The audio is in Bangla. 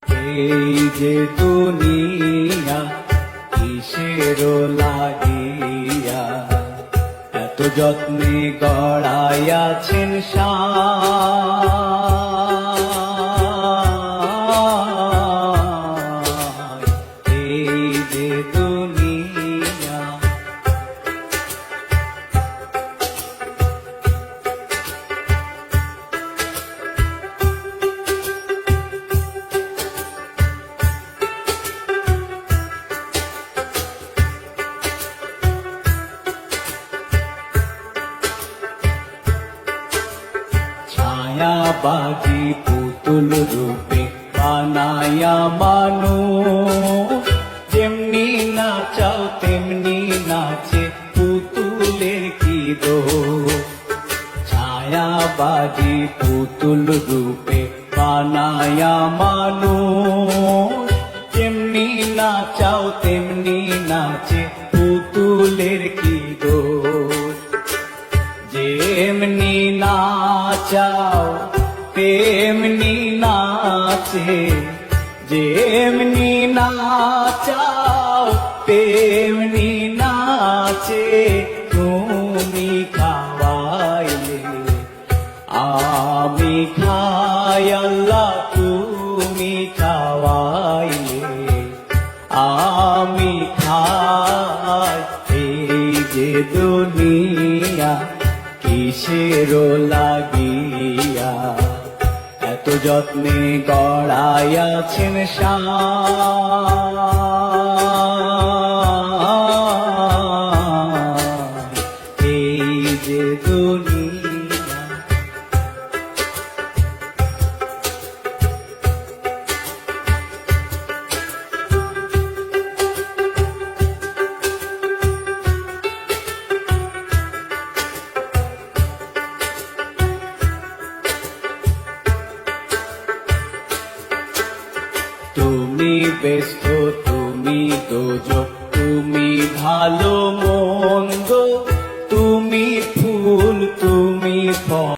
এই যে দুনিয়া কিসের লাগিয়া এত যত্নে গড়াইয়াছেন এই যে দুনিয়া। ছায়াবাজি পুতুল রূপে বানায়া মানুষ, যেমনি নাচাও তেমনি নাচে পুতুলের কি দোষ। ছায়াবাজি পুতুল রূপে বানায়া মানুষ, যেমনি নাচাও তেমনি নাচে পুতুলের কি দোষ। যেমনি নাচাও তেমনি নাচে, যেমনি নাচাও তেমনি নাচে। তুমি খাওয়াইলে আমি খাই আল্লাহ, তুমি খাওয়াইলে আমি খাই। এই যে দুনিয়া কিসের লাগিয়া এত যত্নে গড়াইয়াছেন এই যে দুনিয়া। তুমি ব্যস্ত, তুমি দোজক, তুমি ভালো মন্দ, তুমি ফুল, তুমি ফল।